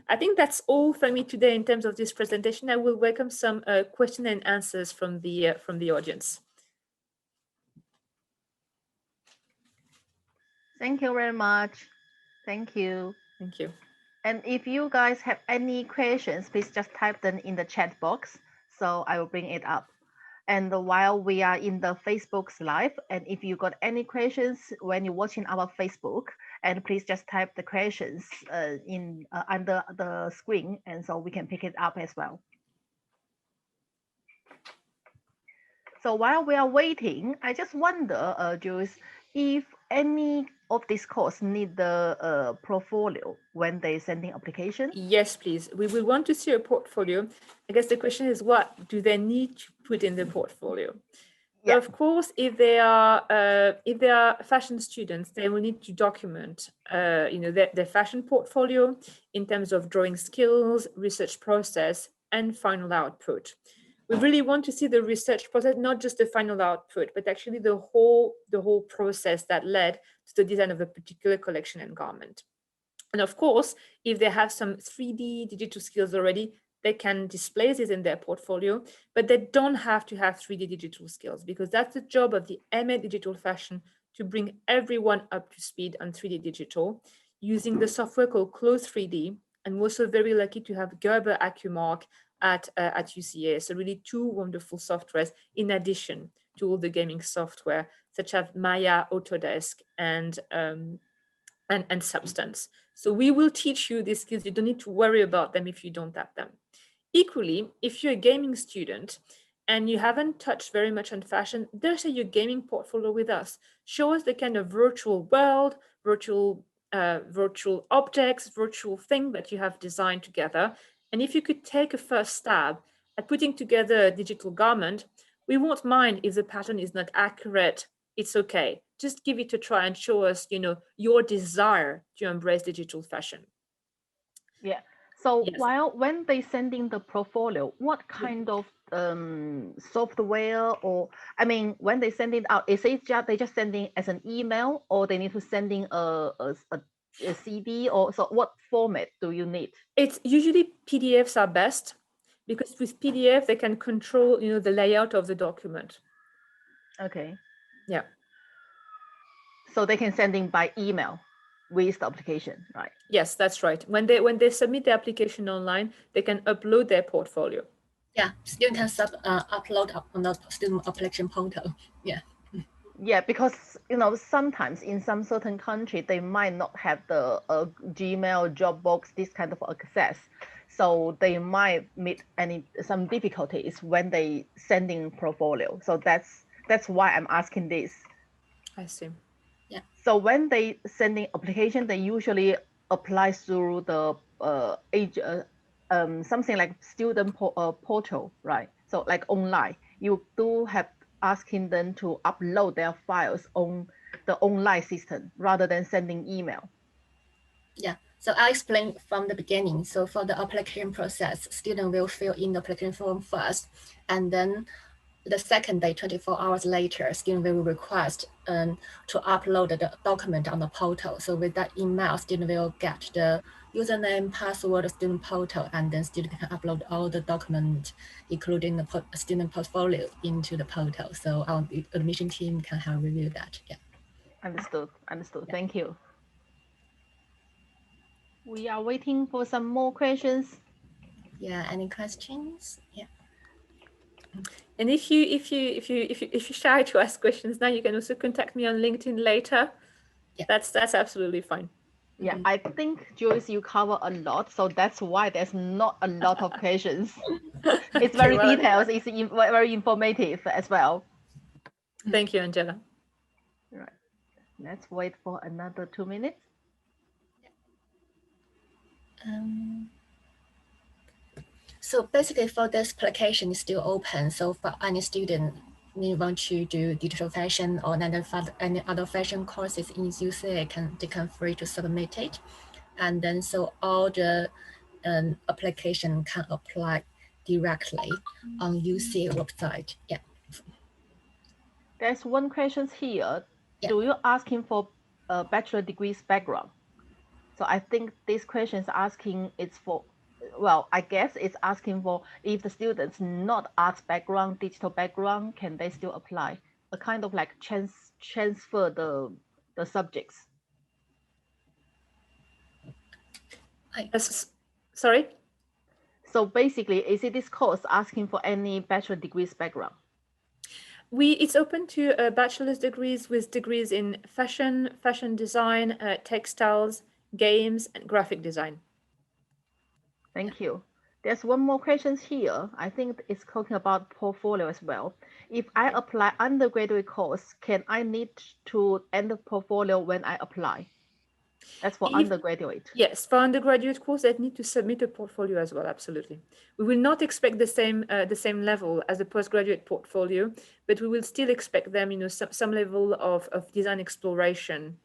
I think that's all for me today in terms of this presentation. I will welcome some question and answers from the audience. Thank you very much. Thank you. Thank you. And if you guys have any questions, please just type them in the chat box, so I will bring it up. And while we are in the Facebook's live, and if you got any questions when you're watching our Facebook, and please just type the questions in under the screen, and so we can pick it up as well. So while we are waiting, I just wonder, Jules, if any of these courses need the portfolio when they sending application. Yes, please. We will want to see a portfolio. I guess the question is, what do they need to put in the portfolio? Yeah. Of course, if they are fashion students, they will need to document, their fashion portfolio in terms of drawing skills, research process, and final output. We really want to see the research process, not just the final output, but actually the whole process that led to the design of a particular collection and garment. And of course, if they have some 3D digital skills already, they can display this in their portfolio, but they don't have to have 3D digital skills, because that's the job of the MA Digital Fashion, to bring everyone up to speed on 3D digital using the software called Close 3D. And we're also very lucky to have Gerber AccuMark at UCA. So really two wonderful softwares in addition to all the gaming software, such as Maya, Autodesk, and Substance. So we will teach you these skills. You don't need to worry about them if you don't have them. Equally, if you're a gaming student and you haven't touched very much on fashion, there's your gaming portfolio with us. Show us the kind of virtual world, virtual objects, virtual thing that you have designed together. And if you could take a first stab at putting together a digital garment, we won't mind if the pattern is not accurate. It's okay. Just give it a try and show us, your desire to embrace digital fashion. Yeah. So Yes. when they sending the portfolio, what kind of software, or I mean, when they send it out, is it just they just sending as an email, or they need to sending a CD, or so what format do you need? It's usually PDFs are best, because with PDF they can control, the layout of the document. Okay. Yeah. So they can send in by email with the application, right? Yes, that's right. When they submit the application online, they can upload their portfolio. Yeah, student can upload on the student application portal. Yeah. Yeah, because sometimes in some certain country they might not have the Gmail, Dropbox, this kind of access, so they might meet some difficulties when they sending portfolio. So that's why I'm asking this. I see. Yeah. So when they sending application, they usually apply through the something like student portal, right? So like online, you do have asking them to upload their files on the online system rather than sending email. Yeah, so I'll explain from the beginning. So for the application process, student will fill in the application form first, and then the second day, 24 hours later, student will request to upload the document on the portal. So with that email, student will get the username, password, student portal, and then student can upload all the document, including the student portfolio, into the portal. So our admission team can have review that. Yeah. Understood. Yeah. Thank you. We are waiting for some more questions. Yeah. Any questions? Yeah. And if you're shy to ask questions now, you can also contact me on LinkedIn later. Yeah. That's absolutely fine. Yeah, I think, Joyce, you cover a lot, so that's why there's not a lot of questions. It's very detailed. It's very informative as well. Thank you, Angela. Right. Let's wait for another 2 minutes. So basically, for this application is still open. So for any student who want to do digital fashion or any other fashion courses in UCA, they can free to submit it, and then so all the application can apply directly on UCA website. Yeah. There's one question here. Yeah. Do you asking for a bachelor degrees background? So I think this question is asking it's for, well, I guess it's asking for if the students not arts background, digital background, can they still apply? A kind of like transfer the subjects. Sorry? So basically, is it this course asking for any bachelor degrees background? It's open to bachelor's degrees with degrees in fashion, fashion design, textiles, games, and graphic design. Thank you. There's one more question here. I think it's talking about portfolio as well. If I apply undergraduate course, can I need to end the portfolio when I apply? That's for undergraduate. Yes, for undergraduate course, they need to submit a portfolio as well. Absolutely, we will not expect the same level as a postgraduate portfolio, but we will still expect them, some level of design exploration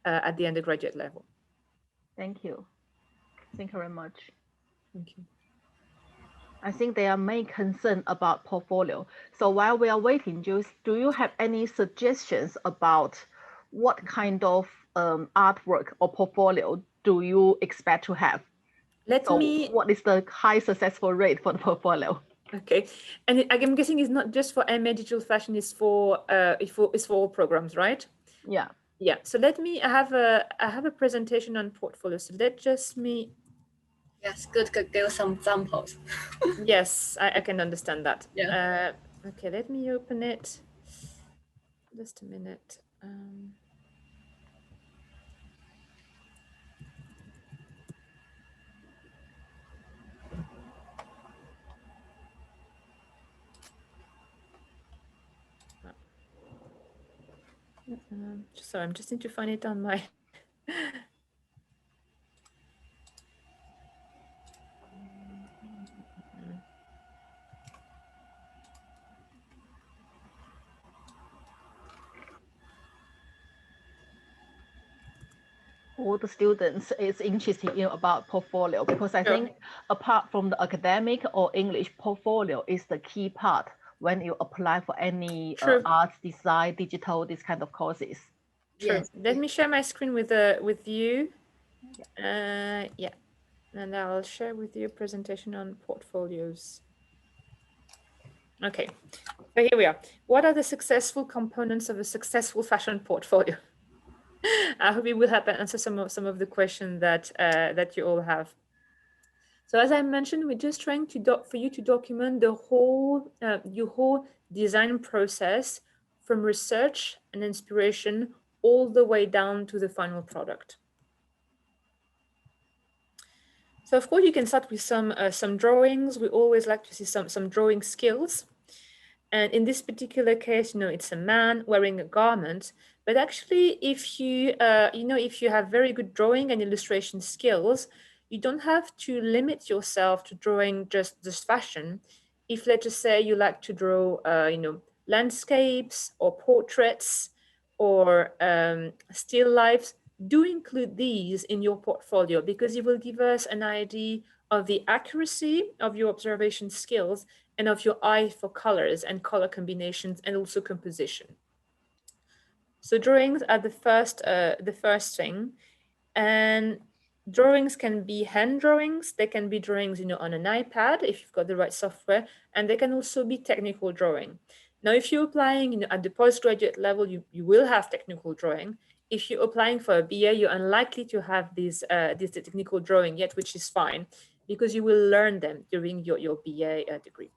at the undergraduate level. Thank you. Thank you very much. Thank you. I think they are main concern about portfolio. So while we are waiting, do you have any suggestions about what kind of artwork or portfolio do you expect to have? What is the high successful rate for the portfolio? Okay, and I'm guessing it's not just for MA Digital Fashion; it's for all programs, right? Yeah. Yeah. So I have a presentation on portfolio. So Yes, good. Give some examples. Yes, I can understand that. Yeah. Okay, let me open it. Just a minute. Sorry, I'm just need to find it on my. All the students is interested in about portfolio because I think apart from the academic or English, portfolio is the key part when you apply for any arts, design, digital, this kind of courses. True. Yes. Let me share my screen with you. Yeah, and I'll share with you a presentation on portfolios. Okay, so here we are. What are the successful components of a successful fashion portfolio? I hope it will help answer some of the questions that you all have. So as I mentioned, we're just trying for you to document the whole your whole design process from research and inspiration all the way down to the final product. So of course you can start with some drawings. We always like to see some drawing skills. And in this particular case, it's a man wearing a garment. But actually, if you if you have very good drawing and illustration skills, you don't have to limit yourself to drawing just fashion. If let's just say you like to draw, landscapes or portraits or still lifes, do include these in your portfolio because it will give us an idea of the accuracy of your observation skills and of your eye for colors and color combinations and also composition. So drawings are the first thing, and drawings can be hand drawings. They can be drawings, on an iPad if you've got the right software, and they can also be technical drawing. Now, if you're applying, at the postgraduate level, you will have technical drawing. If you're applying for a BA, you're unlikely to have this technical drawing yet, which is fine because you will learn them during your BA degree.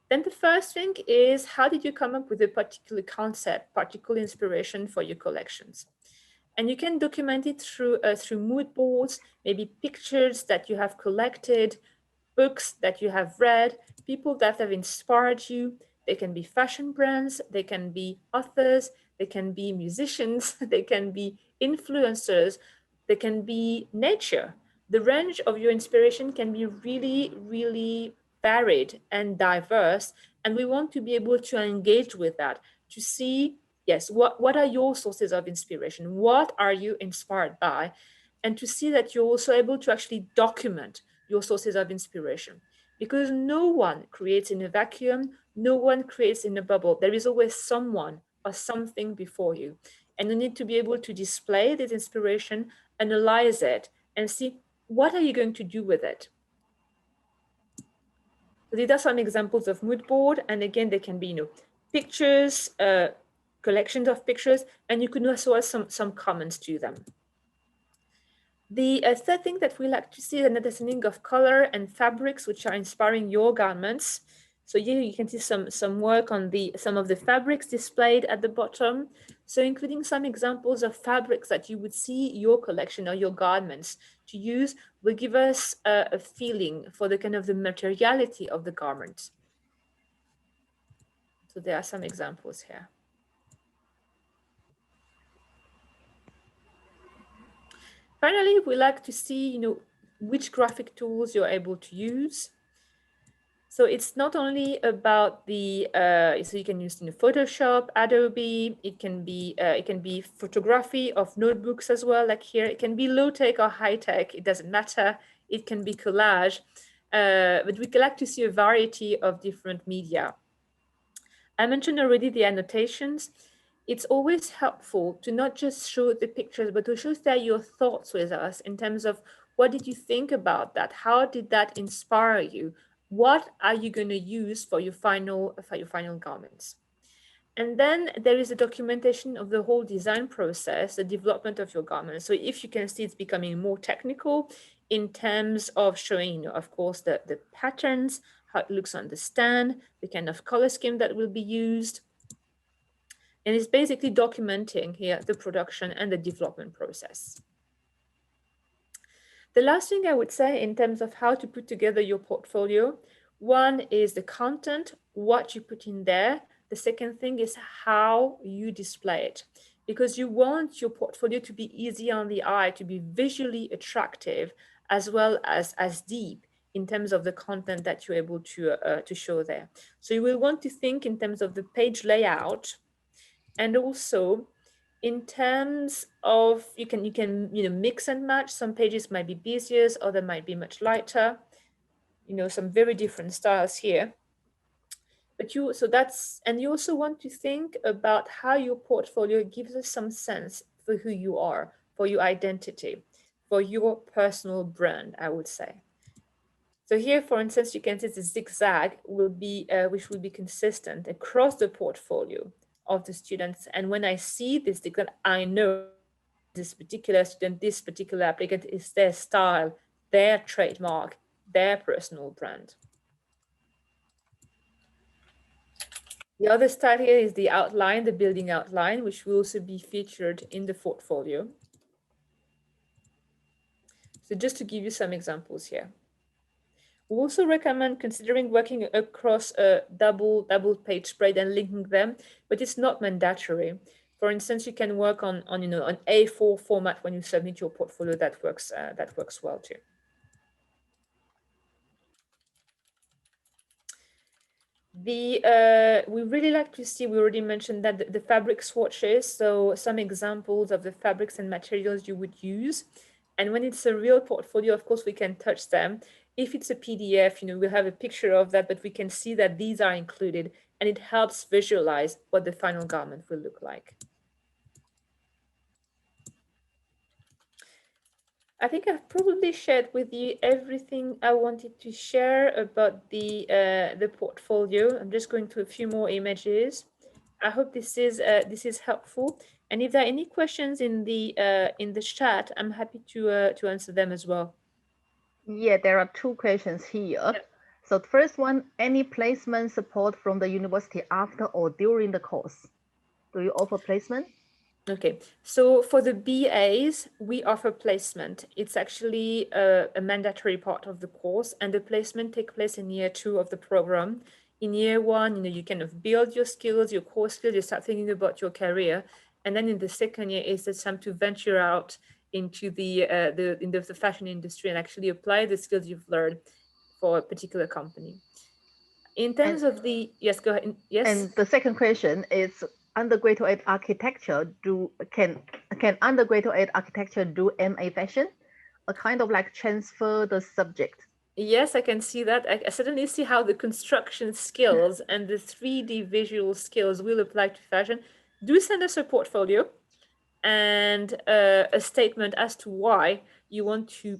Then the first thing is, how did you come up with a particular concept, particular inspiration for your collections? And you can document it through mood boards, maybe pictures that you have collected, books that you have read, people that have inspired you. They can be fashion brands, they can be authors, they can be musicians, they can be influencers, they can be nature. The range of your inspiration can be really, really varied and diverse, and we want to be able to engage with that to see, yes, what are your sources of inspiration, what are you inspired by, and to see that you're also able to actually document your sources of inspiration, because no one creates in a vacuum, no one creates in a bubble. There is always someone or something before you, and you need to be able to display this inspiration, analyze it, and see what are you going to do with it. So these are some examples of mood board, and again, they can be, pictures, collections of pictures, and you can also add some comments to them. The third thing that we like to see is an understanding of color and fabrics, which are inspiring your garments. So here you can see some work on some of the fabrics displayed at the bottom. So including some examples of fabrics that you would see your collection or your garments to use will give us a feeling for the kind of the materiality of the garment. So there are some examples here. Finally, we like to see, which graphic tools you're able to use. So it's not only about the, so you can use Photoshop, Adobe, it can be photography of notebooks as well, like here. It can be low-tech or high-tech, it doesn't matter. It can be collage, but we like to see a variety of different media. I mentioned already the annotations. It's always helpful to not just show the pictures, but to share your thoughts with us in terms of what did you think about that? How did that inspire you? What are you going to use for your final garments? And then there is a documentation of the whole design process, the development of your garment. So if you can see, it's becoming more technical in terms of showing, of course, the patterns, how it looks on the stand, the kind of color scheme that will be used. And it's basically documenting here the production and the development process. The last thing I would say in terms of how to put together your portfolio, one is the content, what you put in there. The second thing is how you display it, because you want your portfolio to be easy on the eye, to be visually attractive, as well as deep in terms of the content that you're able to show there. So you will want to think in terms of the page layout, and also in terms of you can mix and match. Some pages might be busier, other might be much lighter, some very different styles here. But you also want to think about how your portfolio gives us some sense for who you are, for your identity, for your personal brand, I would say. So here, for instance, you can see the zigzag will be which will be consistent across the portfolio of the students. And when I see this zigzag, I know this particular student, this particular applicant is their style, their trademark, their personal brand. The other style here is the outline, the building outline, which will also be featured in the portfolio. So just to give you some examples here. We also recommend considering working across a double page spread and linking them, but it's not mandatory. For instance, you can work on an A4 format when you submit your portfolio. That works well too. We really like to see, we already mentioned that the fabric swatches, so some examples of the fabrics and materials you would use. And when it's a real portfolio, of course, we can touch them. If it's a PDF, we'll have a picture of that, but we can see that these are included, and it helps visualize what the final garment will look like. I think I've probably shared with you everything I wanted to share about the portfolio. I'm just going to a few more images. I hope this is helpful. And if there are any questions in the chat, I'm happy to answer them as well. Yeah, there are two questions here. Yeah. So the first one, any placement support from the university after or during the course? Do you offer placement? Okay, so for the BAs, we offer placement. It's actually a mandatory part of the course, and the placement takes place in year 2 of the program. In year 1, you kind of build your skills, your core skills, you start thinking about your career. And then in the second year, it's the time to venture out into the fashion industry and actually apply the skills you've learned for a particular company. In terms of the, yes, go ahead. Yes. And the second question is, undergraduate architecture can undergraduate architecture do MA fashion, a kind of like transfer the subject? Yes, I can see that. I certainly see how the construction skills and the 3D visual skills will apply to fashion. Do send us a portfolio and a statement as to why you want to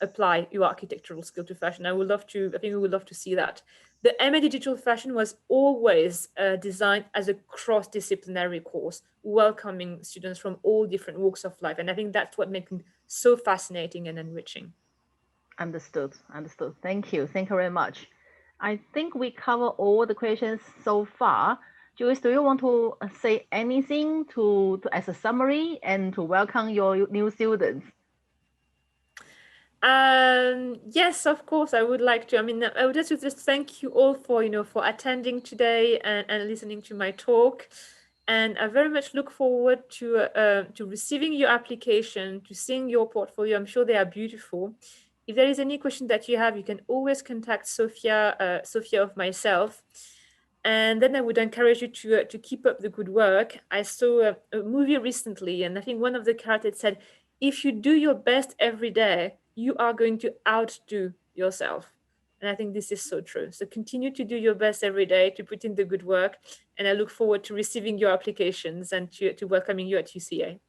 apply your architectural skill to fashion. I think we would love to see that. The MA Digital Fashion was always designed as a cross-disciplinary course, welcoming students from all different walks of life. And I think that's what makes it so fascinating and enriching. Understood. Thank you very much. I think we cover all the questions so far. Joyce, do you want to say anything as a summary and to welcome your new students? Yes, of course, I would like to. I mean, I would just thank you all for, for attending today and listening to my talk. And I very much look forward to receiving your application, to seeing your portfolio. I'm sure they are beautiful. If there is any question that you have, you can always contact Sophia, Sophia of myself. And then I would encourage you to keep up the good work. I saw a movie recently, and I think one of the characters said, if you do your best every day, you are going to outdo yourself. And I think this is so true. So continue to do your best every day, to put in the good work. And I look forward to receiving your applications and to welcoming you at UCA.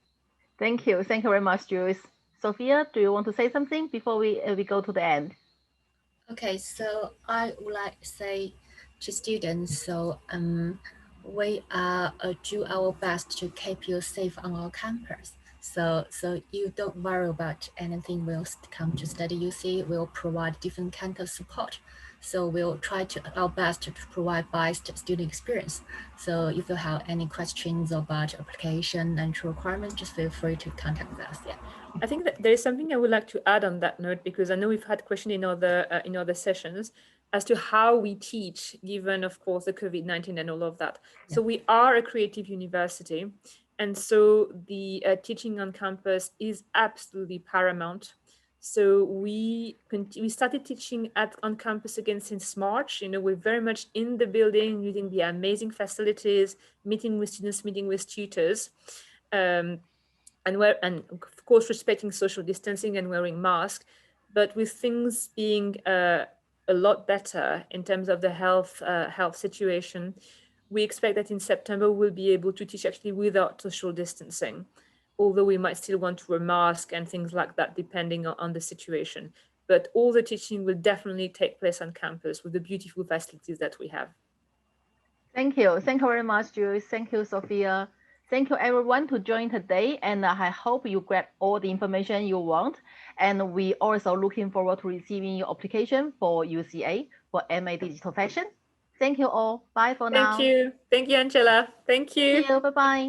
Thank you. Thank you very much, Joyce. Sophia, do you want to say something before we go to the end? Okay, so I would like to say to students, so we do our best to keep you safe on our campus. So you don't worry about anything. We'll come to study UC. We'll provide different kind of support. So we'll try our best to provide best student experience. So if you have any questions about application and requirements, just feel free to contact us. Yeah. I think that there is something I would like to add on that note, because I know we've had questions in other sessions as to how we teach, given, of course, the COVID-19 and all of that. Yeah. So we are a creative university, and so the teaching on campus is absolutely paramount. So we started teaching on campus again since March. We're very much in the building, using the amazing facilities, meeting with students, meeting with tutors. And of course respecting social distancing and wearing masks, but with things being a lot better in terms of the health situation, we expect that in September we'll be able to teach actually without social distancing, although we might still want to wear masks and things like that depending on the situation. But all the teaching will definitely take place on campus with the beautiful facilities that we have. Thank you. Thank you very much, Joyce. Thank you, Sophia. Thank you, everyone, to join today. And I hope you grab all the information you want. And we also looking forward to receiving your application for UCA for MA Digital Fashion. Thank you all. Bye for now. Thank you. Thank you, Angela. Thank you. Thank you. Bye-bye.